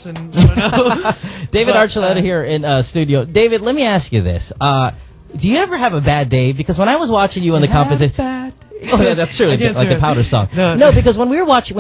and I don't know. David Archuleta here in studio. David, let me ask you this. Do you ever have a bad day? Because when I was watching you on the competition... Oh, yeah, that's true. Like the Powder song. No, because when we watch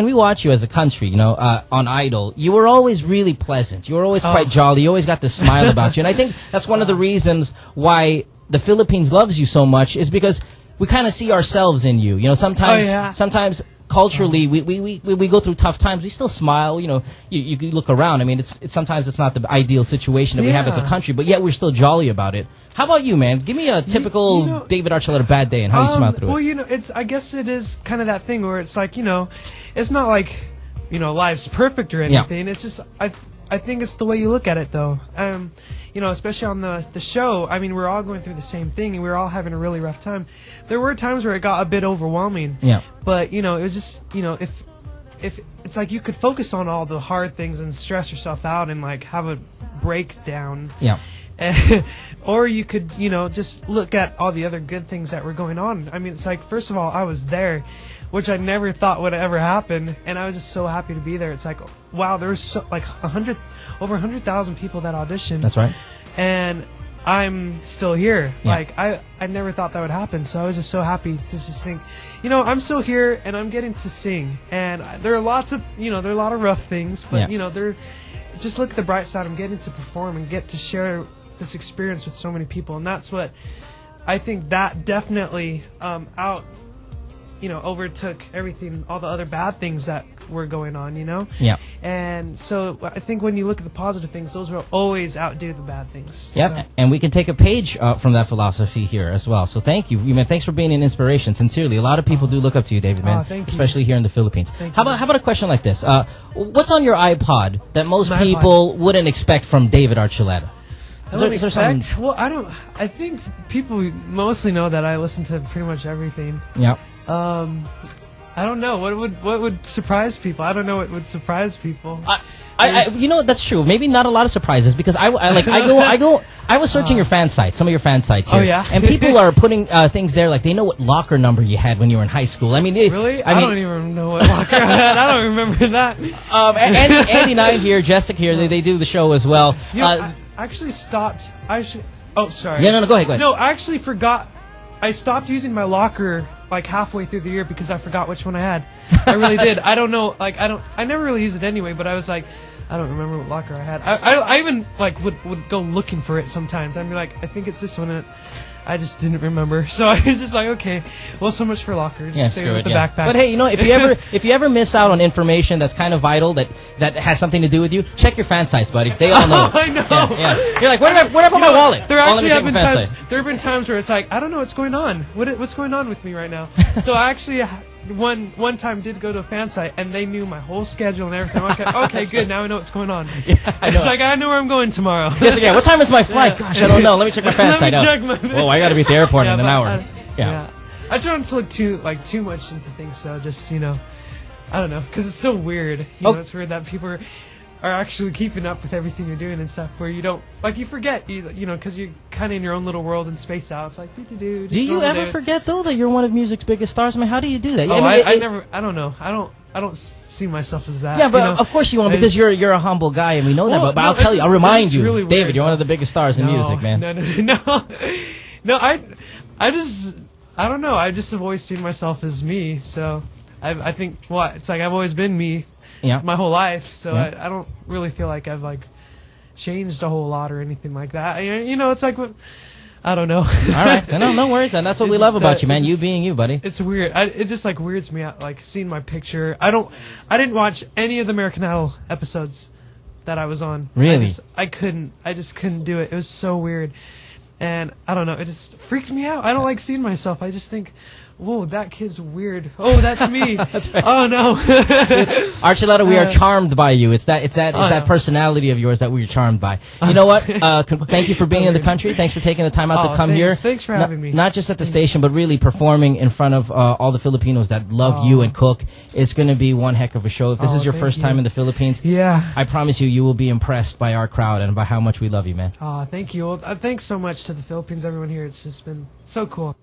you as a country, you know, on Idol, you were always really pleasant. You were always quite jolly. You always got this smile about you. And I think that's one of the reasons why the Philippines loves you so much, is because we kind of see ourselves in you. You know, sometimes culturally, we go through tough times. We still smile. You know, you look around. I mean, sometimes it's not the ideal situation that we have as a country, but yet we're still jolly about it. How about you, man? Give me a typical David Archuleta bad day and how you smile through it. Well, you know, I guess it is kind of that thing where it's like, you know, it's not like, you know, life's perfect or anything. It's just, I think it's the way you look at it, though. You know, especially on the show, I mean, we're all going through the same thing, and we were all having a really rough time. There were times where it got a bit overwhelming. Yeah. But, you know, it was just, you know, if it's like you could focus on all the hard things and stress yourself out and, like, have a breakdown. Yeah. Or you could, you know, just look at all the other good things that were going on. I mean, it's like, first of all, I was there, which I never thought would ever happen, and I was just so happy to be there. It's like, wow, there was over 100,000 people that auditioned. That's right. And I'm still here. Yeah. Like, I never thought that would happen, so I was just so happy to just think, you know, I'm still here, and I'm getting to sing. And there are lots of, you know, there are a lot of rough things, but, you know, just look at the bright side. I'm getting to perform and get to share this experience with so many people, and that's what I think that definitely overtook everything, all the other bad things that were going on, you know? Yeah. And so I think when you look at the positive things, those will always outdo the bad things. Yep. So. And we can take a page from that philosophy here as well. So thank you. Man, thanks for being an inspiration. Sincerely. A lot of people do look up to you, David, man. Thank you. Especially here in the Philippines. How about a question like this? What's on your iPod that most people wouldn't expect from David Archuleta? Well, I think people mostly know that I listen to pretty much everything. Yeah. I don't know what would surprise people. I don't know what would surprise people. You know, that's true. Maybe not a lot of surprises, because I was searching your fan sites, some of your fan sites here. Oh, yeah? And people are putting things there like they know what locker number you had when you were in high school. I mean, really? I don't even know what locker I had. I don't remember that. Andy Nine here, Jessica here, they do the show as well. You know, I actually stopped. Oh, sorry. Yeah, no, go ahead. No, I actually forgot. I stopped using my locker like halfway through the year because I forgot which one I had. I really did. I don't know. Like, I never really use it anyway, but I was like, I don't remember what locker I had. I even like would go looking for it sometimes. I'd be like, I think it's this one. And I just didn't remember, so I was just like, okay, well, so much for locker. Just stay with the backpack. But hey, you know, if you ever miss out on information that's kind of vital that has something to do with you, check your fan sites, buddy. They all know. I know. Yeah. You're like, where did I put my wallet? There actually have been times. There have been times where it's like, I don't know what's going on. What's going on with me right now? So I actually one time did go to a fan site, and they knew my whole schedule and everything. Okay, good. Now I know what's going on. Yeah, it's like, I know where I'm going tomorrow. Yes, again. What time is my flight? Gosh, I don't know. Let me check my fan site out. Whoa, I got to be at the airport in an hour. Yeah. I try not to look too much into things, so just, you know, I don't know, because it's so weird. You know, it's weird that people are actually keeping up with everything you're doing and stuff, where you don't, like, you forget, you know, because you're kind of in your own little world and spaced out. It's like, do you ever forget, though, that you're one of music's biggest stars? I mean, how do you do that? Oh, I never, I don't know. I don't see myself as that. Yeah, but you know? Of course you won't, because you're a humble guy, and we know that. But I'll tell you, I'll remind you, really David, you're one of the biggest stars in music, man. No, I don't know. I just have always seen myself as me, so I think, it's like I've always been me. Yeah. My whole life, so I don't really feel like I've like changed a whole lot or anything like that. You know, it's like, I don't know. All right, no worries, and that's what we love about you, man. You being you, buddy. It's weird. It just like weirds me out, like seeing my picture. I didn't watch any of the American Idol episodes that I was on. Really? I just couldn't do it. It was so weird, and I don't know. It just freaks me out. I don't like seeing myself. I just think, whoa, that kid's weird. Oh, that's me. That's right. Oh no. Archuleta, we are charmed by you. It's that personality of yours that we're charmed by. You know what? Thank you for being in the country. Thanks for taking the time out to come here. Thanks for having me. Not just at the station, but really performing in front of all the Filipinos that love you and cook. It's going to be one heck of a show. If this is your first time in the Philippines, I promise you will be impressed by our crowd and by how much we love you, man. Oh, thank you. Well, thanks so much to the Philippines, everyone here. It's just been so cool.